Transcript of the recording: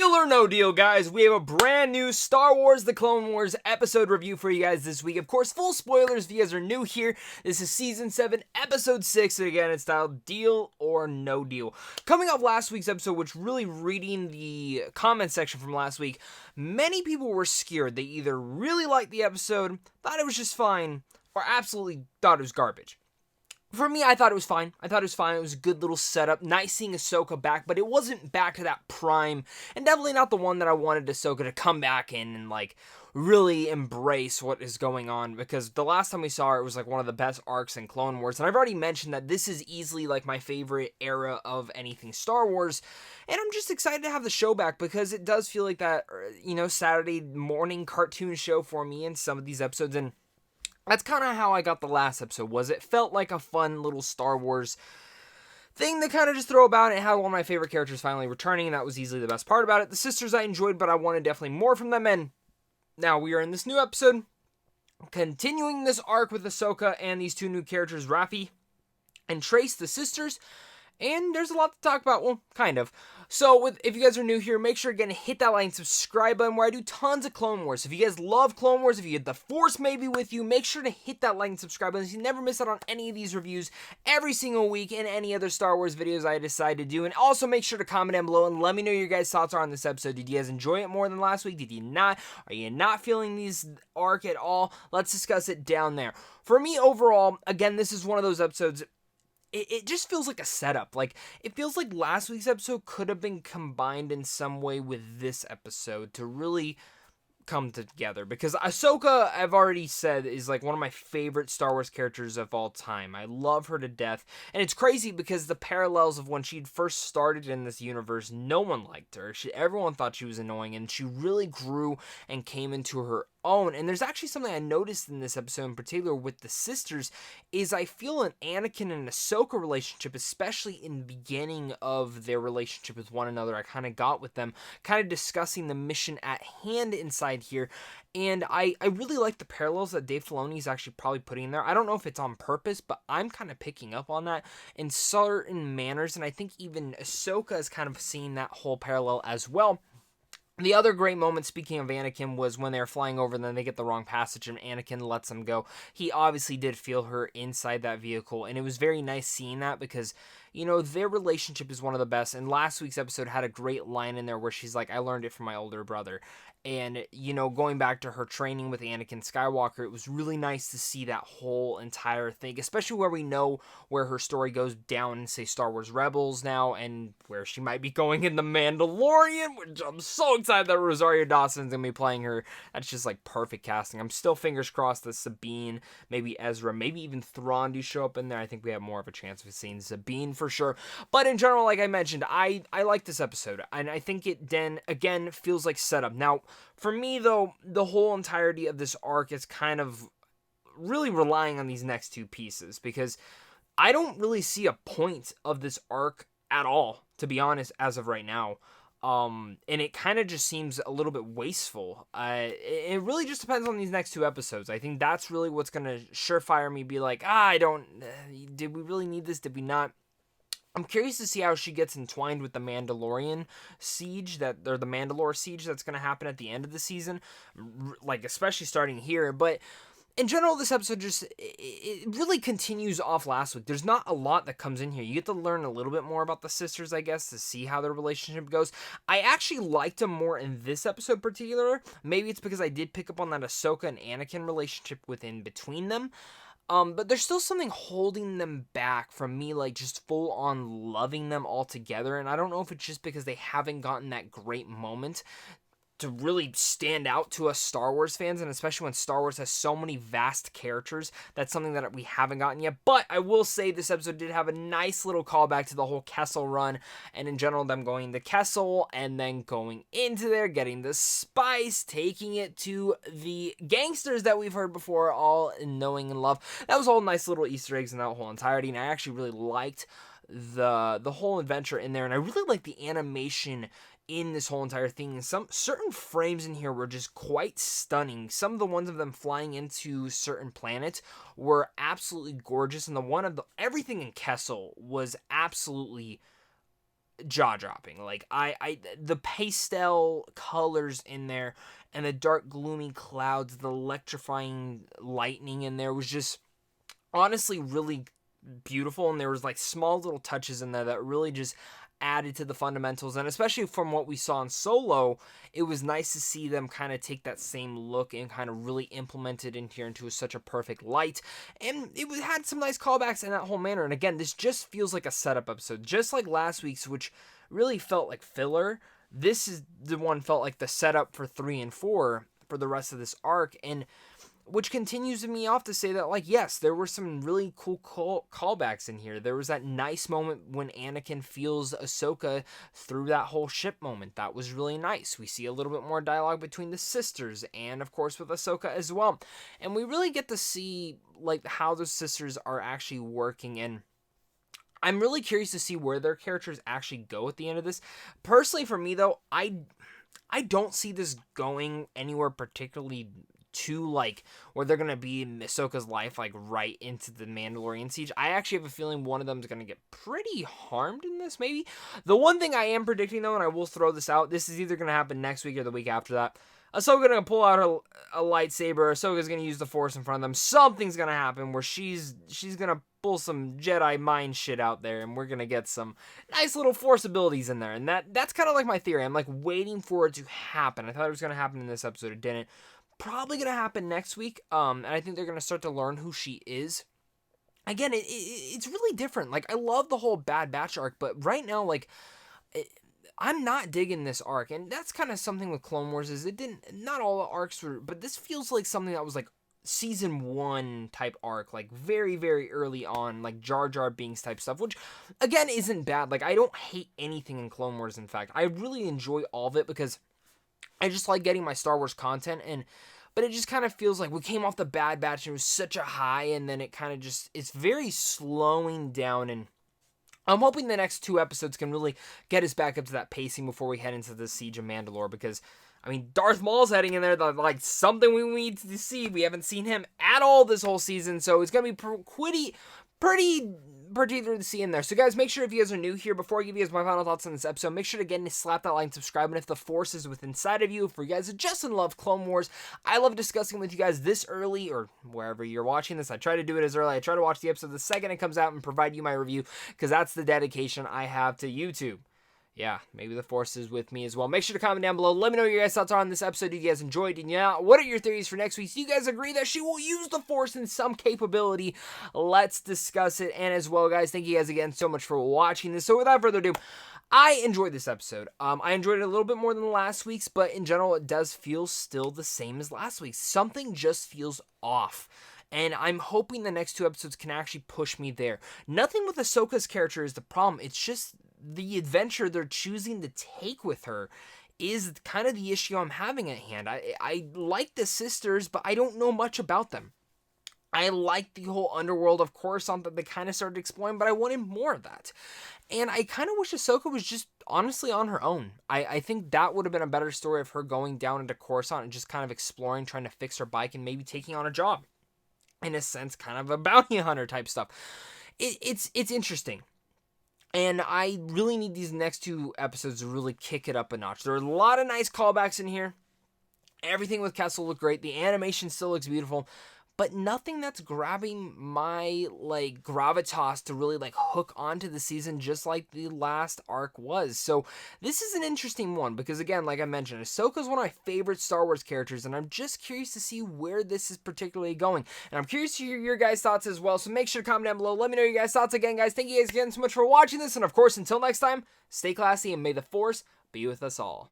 Deal or no deal, guys, we have a brand new Star Wars The Clone Wars episode review for you guys this week. Of course, full spoilers if you guys are new here. This is Season 7, Episode 6, and again, it's titled Deal or No Deal. Coming off last week's episode, which really reading the comment section from last week, many people were scared. They either really liked the episode, thought it was just fine, or absolutely thought it was garbage. For me, I thought it was fine. It was a good little setup. Nice seeing Ahsoka back, but it wasn't back to that prime, and definitely not the one that I wanted Ahsoka to come back in and, really embrace what is going on, because the last time we saw her, it was, one of the best arcs in Clone Wars, and I've already mentioned that this is easily, my favorite era of anything Star Wars, and I'm just excited to have the show back, because it does feel like that, Saturday morning cartoon show for me in some of these episodes, and that's kind of how I got the last episode, was it felt like a fun little Star Wars thing to kind of just throw about. It had one of my favorite characters finally returning, and that was easily the best part about it. The sisters I enjoyed, but I wanted definitely more from them, and now we are in this new episode, continuing this arc with Ahsoka and these two new characters, Rafa and Trace, the sisters. And there's a lot to talk about, well, kind of. So, if you guys are new here, make sure, again, to hit that like and subscribe button where I do tons of Clone Wars. If you guys love Clone Wars, if you get the Force maybe with you, make sure to hit that like and subscribe button so you never miss out on any of these reviews every single week and any other Star Wars videos I decide to do. And also make sure to comment down below and let me know your guys' thoughts are on this episode. Did you guys enjoy it more than last week? Did you not? Are you not feeling these arc at all? Let's discuss it down there. For me, overall, again, this is one of those episodes. It just feels like a setup. It feels like last week's episode could have been combined in some way with this episode to really come together, because Ahsoka, I've already said, is one of my favorite Star Wars characters of all time. I love her to death, and it's crazy because the parallels of when she'd first started in this universe, no one liked her. Everyone thought she was annoying, and she really grew and came into her own. And there's actually something I noticed in this episode in particular with the sisters, is I feel an Anakin and Ahsoka relationship, especially in the beginning of their relationship with one another, I kind of got with them, kind of discussing the mission at hand inside here. And I really like the parallels that Dave Filoni is actually probably putting in there. I don't know if it's on purpose, but I'm kind of picking up on that in certain manners, and I think even Ahsoka is kind of seeing that whole parallel as well. The other great moment, speaking of Anakin, was when they're flying over and then they get the wrong passage and Anakin lets them go. He obviously did feel her inside that vehicle, and it was very nice seeing that, because, their relationship is one of the best. And last week's episode had a great line in there where she's like, I learned it from my older brother. And, going back to her training with Anakin Skywalker, it was really nice to see that whole entire thing, especially where we know where her story goes down in, say, Star Wars Rebels now, and where she might be going in The Mandalorian, which I'm so excited that Rosario Dawson's going to be playing her. That's just, perfect casting. I'm still fingers crossed that Sabine, maybe Ezra, maybe even Thrawn do show up in there. I think we have more of a chance of seeing Sabine for sure. But in general, like I mentioned, I like this episode, and I think it then, again, feels like setup. Now, for me, though, the whole entirety of this arc is kind of really relying on these next two pieces, because I don't really see a point of this arc at all, to be honest, as of right now. And it kind of just seems a little bit wasteful. It really just depends on these next two episodes. I think that's really what's going to surefire me be like, did we really need this? Did we not? I'm curious to see how she gets entwined with the Mandalorian siege, the Mandalore siege that's going to happen at the end of the season, especially starting here. But in general, this episode it really continues off last week. There's not a lot that comes in here. You get to learn a little bit more about the sisters, I guess, to see how their relationship goes. I actually liked them more in this episode in particular. Maybe it's because I did pick up on that Ahsoka and Anakin relationship between them. But there's still something holding them back from me, just full on loving them all together. And I don't know if it's just because they haven't gotten that great moment to really stand out to us Star Wars fans, and especially when Star Wars has so many vast characters. That's something that we haven't gotten yet. But I will say this episode did have a nice little callback to the whole Kessel run, and in general, them going to Kessel and then going into there, getting the spice, taking it to the gangsters that we've heard before, all knowing and love. That was all nice little Easter eggs in that whole entirety, and I actually really liked the whole adventure in there, and I really like the animation in this whole entire thing. And some certain frames in here were just quite stunning. Some of the ones of them flying into certain planets were absolutely gorgeous, and everything in Kessel was absolutely jaw-dropping. Like, the pastel colors in there and the dark, gloomy clouds, the electrifying lightning in there was just honestly really beautiful, and there was like small little touches in there that really just added to the fundamentals. And especially from what we saw in Solo, it was nice to see them kind of take that same look and kind of really implement it in here into such a perfect light. And it had some nice callbacks in that whole manner. And again, this just feels like a setup episode, just like last week's, which really felt like filler. This is the one felt like the setup for 3 and 4 for the rest of this arc, and which continues me off to say that, like, yes, there were some really cool callbacks in here. There was that nice moment when Anakin feels Ahsoka through that whole ship moment. That was really nice. We see a little bit more dialogue between the sisters and, of course, with Ahsoka as well. And we really get to see, like, how those sisters are actually working, and I'm really curious to see where their characters actually go at the end of this. Personally, for me, though, I don't see this going anywhere particularly to, like, where they're going to be in Ahsoka's life, like, right into the Mandalorian siege. I actually have a feeling one of them is going to get pretty harmed in this, maybe. The one thing I am predicting, though, and I will throw this out, this is either going to happen next week or the week after that. Ahsoka's going to pull out a lightsaber. Ahsoka's going to use the Force in front of them. Something's going to happen where she's going to pull some Jedi mind shit out there, and we're going to get some nice little Force abilities in there. And that's kind of like my theory. I'm, like, waiting for it to happen. I thought it was going to happen in this episode. It didn't. Probably going to happen next week, and I think they're going to start to learn who she is. Again, it's really different. Like, I love the whole Bad Batch arc, but right now, like, I'm not digging this arc, and that's kind of something with Clone Wars, is not all the arcs were, but this feels like something that was, like, season 1 type arc, like, very, very early on, like, Jar Jar Binks type stuff, which, again, isn't bad. Like, I don't hate anything in Clone Wars, in fact. I really enjoy all of it, because I just like getting my Star Wars content, but it just kind of feels like we came off the Bad Batch and it was such a high, and then it kind of just, it's very slowing down, and I'm hoping the next 2 episodes can really get us back up to that pacing before we head into the Siege of Mandalore, because, I mean, Darth Maul's heading in there, like, something we need to see. We haven't seen him at all this whole season, so it's going to be pretty particular to see in there. So, guys, make sure if you guys are new here, before I give you guys my final thoughts on this episode, make sure to again slap that like and subscribe. And if the Force is within inside of you, for you guys that just love Clone Wars, I love discussing with you guys this early, or wherever you're watching this. I try to do it as early. I try to watch the episode the second it comes out and provide you my review, because that's the dedication I have to YouTube. Yeah, maybe the Force is with me as well. Make sure to comment down below. Let me know what your guys' thoughts are on this episode. Did you guys enjoy it? Did you not? What are your theories for next week? Do you guys agree that she will use the Force in some capability? Let's discuss it. And as well, guys, thank you guys again so much for watching this. So without further ado, I enjoyed this episode. I enjoyed it a little bit more than last week's, but in general, it does feel still the same as last week's. Something just feels off. And I'm hoping the next 2 episodes can actually push me there. Nothing with Ahsoka's character is the problem. It's just the adventure they're choosing to take with her is kind of the issue I'm having at hand. I like the sisters, but I don't know much about them. I like the whole underworld of Coruscant that they kind of started exploring, but I wanted more of that. And I kind of wish Ahsoka was just honestly on her own. I think that would have been a better story of her going down into Coruscant and just kind of exploring, trying to fix her bike, and maybe taking on a job. In a sense, kind of a bounty hunter type stuff. It's interesting. And I really need these next 2 episodes to really kick it up a notch. There are a lot of nice callbacks in here. Everything with Kessel looked great. The animation still looks beautiful. But nothing that's grabbing my, like, gravitas to really, like, hook onto the season just like the last arc was. So this is an interesting one because, again, like I mentioned, Ahsoka's one of my favorite Star Wars characters, and I'm just curious to see where this is particularly going. And I'm curious to hear your guys' thoughts as well, so make sure to comment down below. Let me know your guys' thoughts again, guys. Thank you guys again so much for watching this, and, of course, until next time, stay classy, and may the Force be with us all.